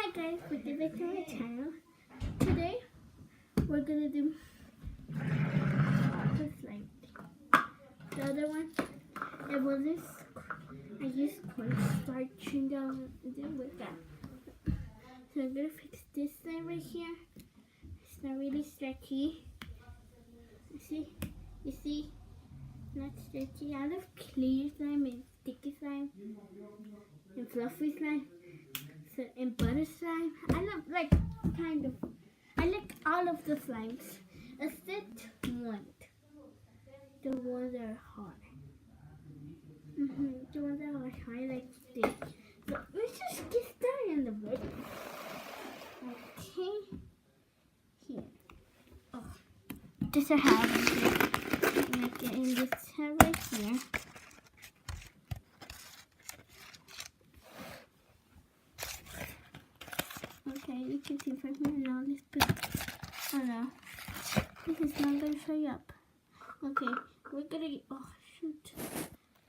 Hi guys, welcome back to my channel. Today we're gonna do the slime. The other one, it was this. I used cornstarch down with that. So I'm gonna fix this slime right here. It's not really stretchy. You see, not stretchy. I love clear slime and sticky slime and fluffy slime. And butter slime. I love I like all of the slimes except one. The ones that are hard. The ones that are hard like this. So let's just get started on the video. Okay. Here. Oh. Just a half here. I'm gonna get in this head right here. Okay, you can see from here now this book. Oh no, this is not gonna show up. Okay, we're gonna get, oh shoot,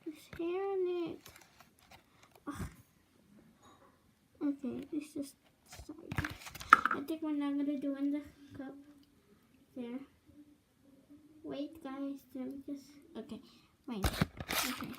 there's hair on it. Oh. Okay, it's just, sorry. I think we're not gonna do in the cup. There. Wait guys, let me just, okay, wait, okay.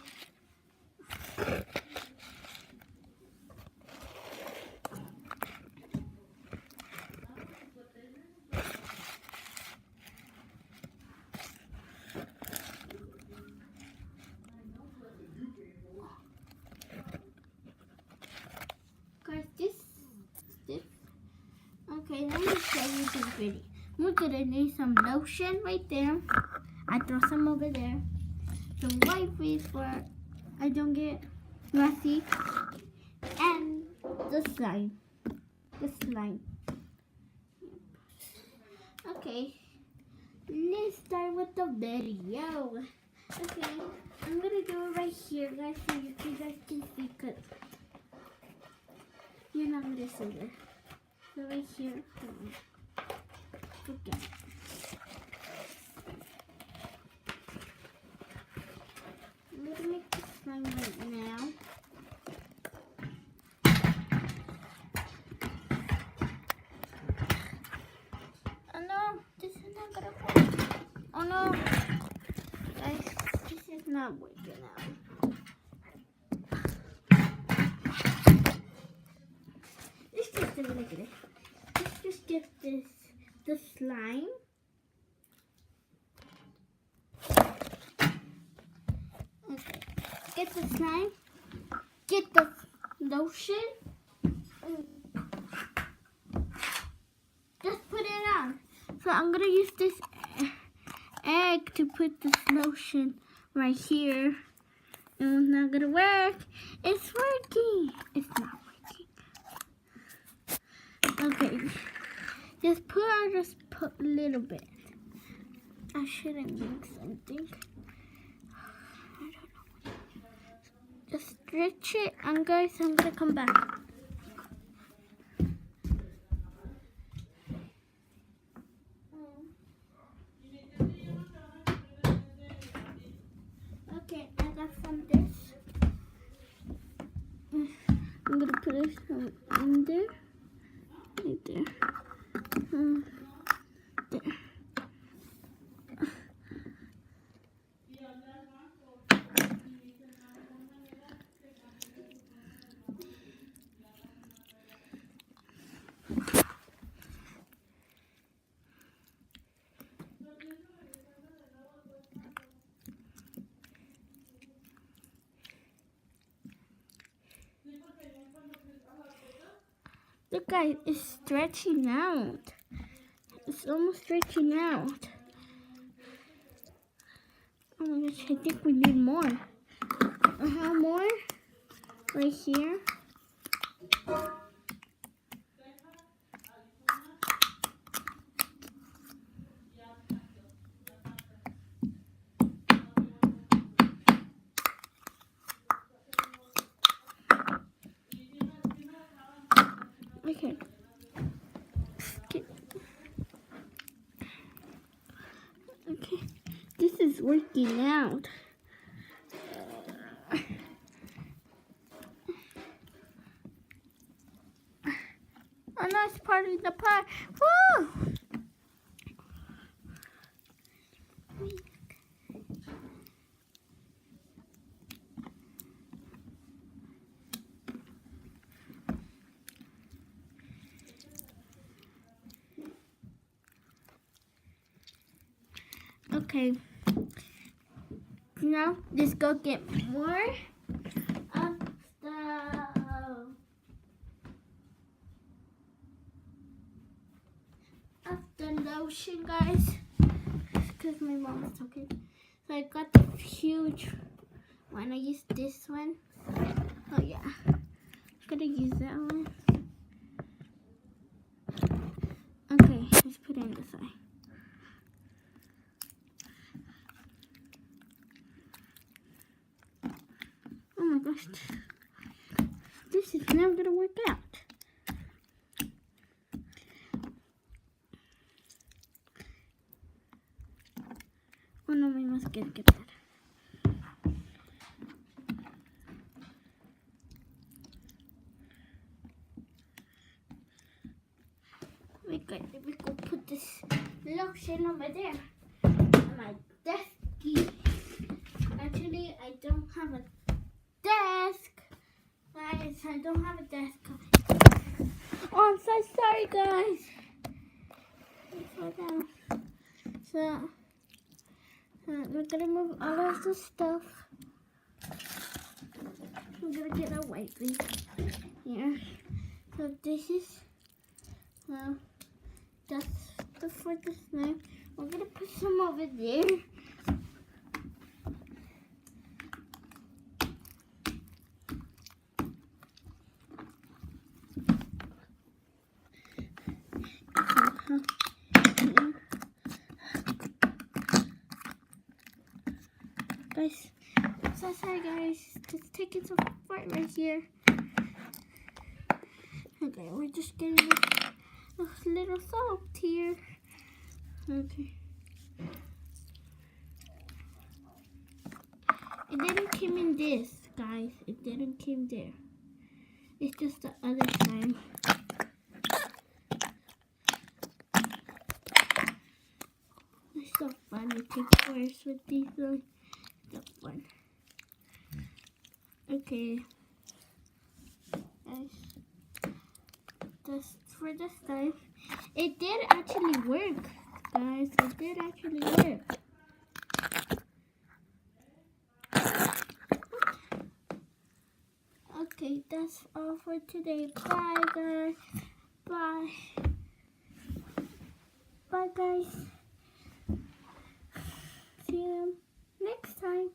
Okay, let me show you this video. We're gonna need some lotion right there. I throw some over there. Some white face for I don't get messy. And the slime. Okay, let's start with the video. Okay, I'm gonna do it right here, guys, so you guys can see, cause you're not gonna see it. So right here, forget it. I'm gonna make the slime right now. Oh no, this is not gonna work. Oh no, guys, this is not working out. Let's just do it again. Let's just get the slime. Okay, get the slime, get the lotion, just put it on. So I'm gonna use this egg to put this lotion right here. And it's not gonna work. It's working. It's not working. Okay, just put a little bit. I shouldn't make something. I don't know. Just stretch it, and guys, I'm gonna come back. Okay, I got some this. I'm gonna put it in there. Right there. There. Look guys, it's stretching out. It's almost stretching out. Oh my gosh, I think we need more. How more? Right here. Okay. Okay. This is working out. Oh no, it's part of the pie. Woo! Okay. Now, let's go get more of the lotion, guys. Because my mom was talking. So I got the huge one. I used this one. Oh yeah. I'm gonna use that one. Okay, let's put it in this side. Oh my gosh. This is never gonna work out. Oh no, we must get that. We go put this lotion over there on my desk. Actually, I don't have a desk. Guys, I don't have a desk. Oh, I'm so sorry, guys. So we're gonna move all of the stuff. I'm gonna get a wipey here. So this is that's for the slime. We're gonna put some over there. Guys, so sorry guys, just taking some part right here. Okay, we're just getting a little salt here. Okay. It didn't come in this, guys. It didn't come there. It's just the other side. It's so fun to take photos with these ones. So fun. Okay. Guys, just for this time. It did actually work, guys. It did actually work. Okay, that's all for today. Bye, guys. Bye. Bye, guys. See you next time.